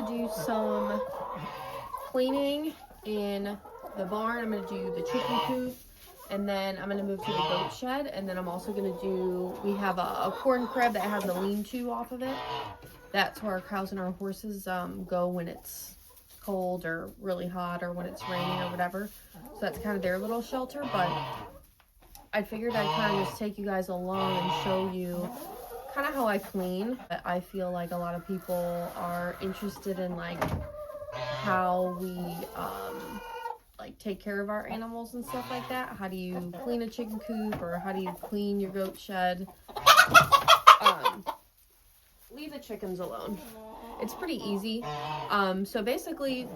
gonna do some cleaning in the barn. I'm gonna do the chicken coop, and then I'm gonna move to the goat shed, and then I'm also gonna do, we have a corn crib that has a lean-to off of it. That's where our cows and our horses go when it's cold or really hot or when it's raining or whatever. So that's kind of their little shelter, but I figured I'd kind of just take you guys along and show you kind of how I clean. I feel like a lot of people are interested in like how we like take care of our animals and stuff like that. How do you clean a chicken coop, or how do you clean your goat shed? Leave the chickens alone. It's pretty easy. So basically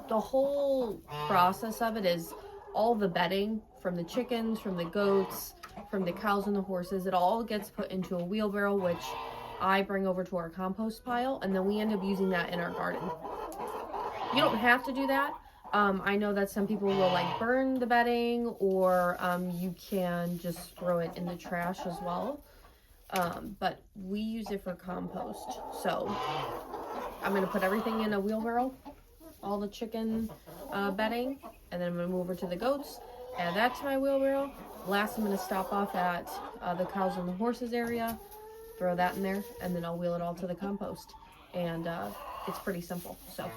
the whole process of it is all the bedding from the chickens, from the goats, from the cows and the horses, it all gets put into a wheelbarrow, which I bring over to our compost pile, and then we end up using that in our garden. You don't have to do that. I know that some people will like burn the bedding, or you can just throw it in the trash as well. But we use it for compost. So I'm gonna put everything in a wheelbarrow, all the chicken bedding, and then I'm gonna move over to the goats, add that to my wheelbarrow. Last, I'm gonna stop off at the cows and the horses area, throw that in there, and then I'll wheel it all to the compost. And it's pretty simple. So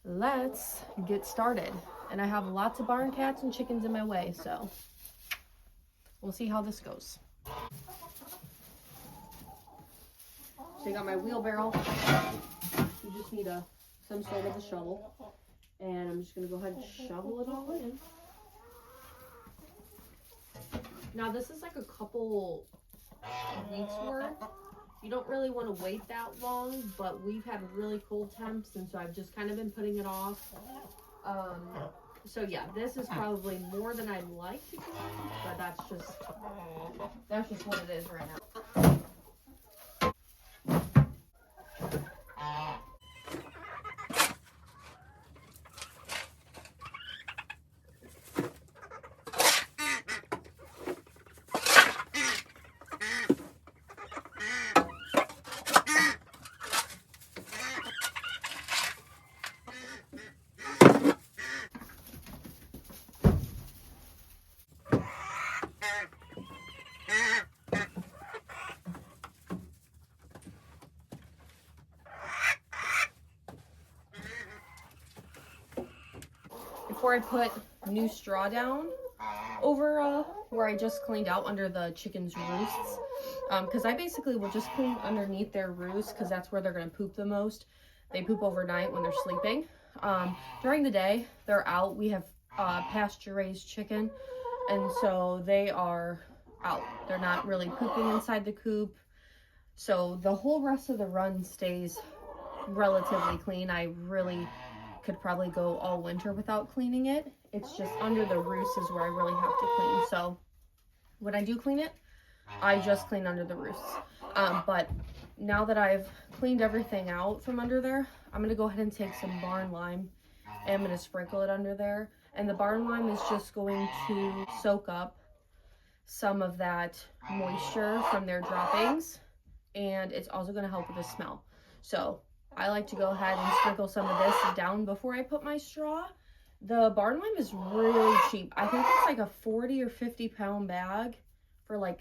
let's get started. And I have lots of barn cats and chickens in my way, so we'll see how this goes. So I got my wheelbarrow. You just need some sort of a shovel. And I'm just gonna go ahead and shovel it all in. Now this is like a couple weeks worth. You don't really want to wait that long, but we've had really cold temps, and so I've just kind of been putting it off. So yeah, this is probably more than I'd like to clean, but that's just what it is right now. Before I put new straw down over where I just cleaned out under the chickens' roosts, because I basically will just clean underneath their roosts, because that's where they're going to poop the most. They poop overnight when they're sleeping. During the day, they're out. We have pasture-raised chicken, and so they are out. They're not really pooping inside the coop. So the whole rest of the run stays relatively clean. I really could probably go all winter without cleaning it. It's just under the roost is where I really have to clean. So when I do clean it, I just clean under the roosts. But now that I've cleaned everything out from under there, I'm gonna go ahead and take some barn lime and I'm gonna sprinkle it under there. And the barn lime is just going to soak up some of that moisture from their droppings, and it's also gonna help with the smell. So I like to go ahead and sprinkle some of this down before I put my straw. The barn lime is really cheap. I think it's like a 40 or 50 pound bag for like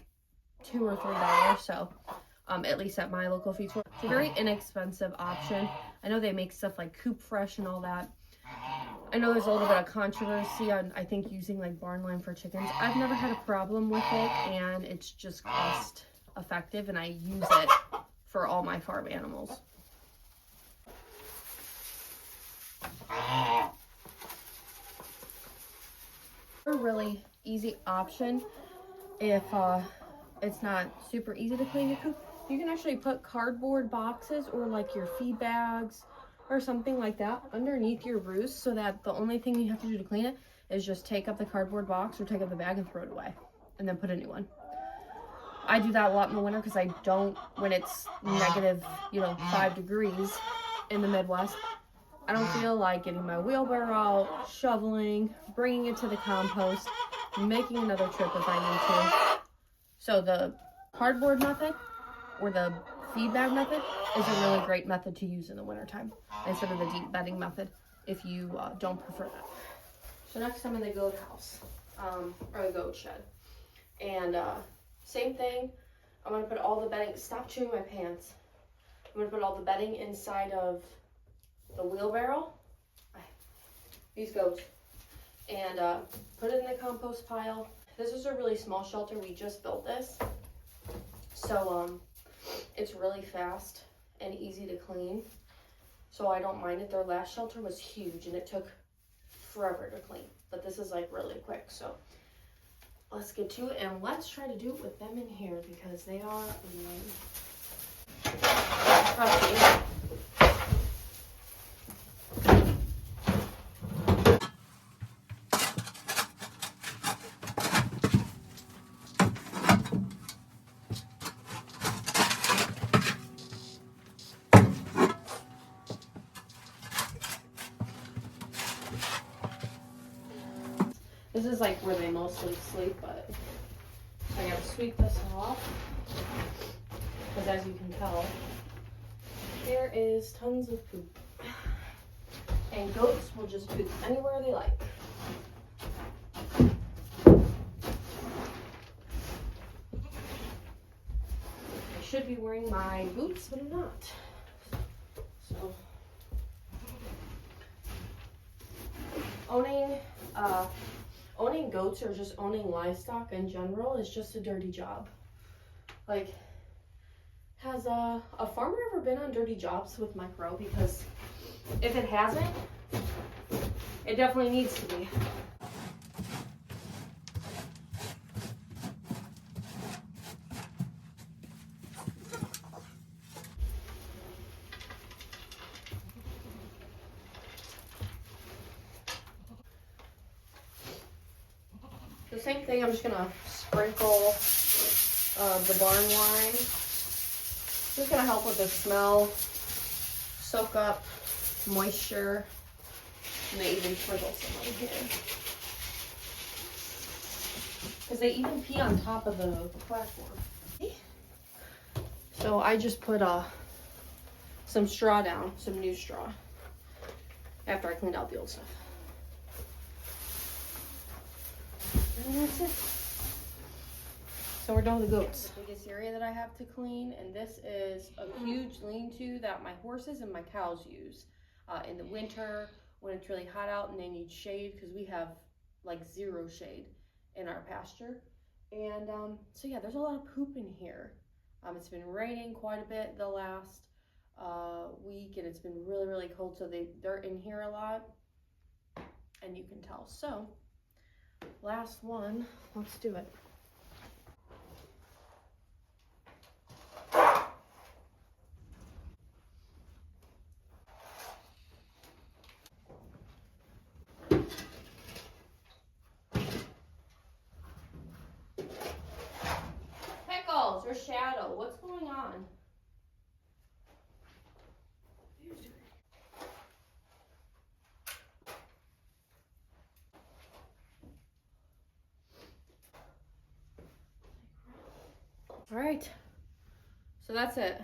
$2 or $3. So at least at my local feed store, it's a very inexpensive option. I know they make stuff like Coop Fresh and all that. I know there's a little bit of controversy on, I think, using like barn lime for chickens. I've never had a problem with it, and it's just cost effective, and I use it for all my farm animals. A really easy option if it's not super easy to clean your coop. You can actually put cardboard boxes or like your feed bags or something like that underneath your roost, so that the only thing you have to do to clean it is just take up the cardboard box or take up the bag and throw it away, and then put a new one. I do that a lot in the winter because I don't, when it's negative, 5 degrees in the Midwest, I don't feel like getting my wheelbarrow out, shoveling, bringing it to the compost, making another trip if I need to. So the cardboard method or the feed bag method is a really great method to use in the wintertime instead of the deep bedding method if you don't prefer that. So next I'm in the goat house, or the goat shed. And same thing, I'm gonna put all the bedding, stop chewing my pants. I'm gonna put all the bedding inside of the wheelbarrow, these goats, and put it in the compost pile. This is a really small shelter, we just built this. So it's really fast and easy to clean. So I don't mind it. Their last shelter was huge and it took forever to clean. But this is like really quick. So let's get to it and let's try to do it with them in here because they are annoying. This is like where they mostly sleep, but I gotta sweep this off because as you can tell, there is tons of poop. And goats will just poop anywhere they like. I should be wearing my boots, but I'm not. So, owning goats or just owning livestock in general is just a dirty job. Like, has a farmer ever been on dirty jobs with Mike Rowe? Because if it hasn't, it definitely needs to be. The same thing, I'm just gonna sprinkle the barn wine. Just gonna help with the smell, soak up moisture, and they even sprinkle some on here. Because they even pee on top of the platform. So I just put some straw down, some new straw, after I cleaned out the old stuff. And that's it. So we're done with the goats. The biggest area that I have to clean, and this is a huge lean-to that my horses and my cows use in the winter when it's really hot out and they need shade, because we have like zero shade in our pasture. And so yeah, there's a lot of poop in here. It's been raining quite a bit the last week, and it's been really, really cold, so they're in here a lot, and you can tell. So last one, let's do it. Pickles or Shadow, what's going on? All right, so that's it.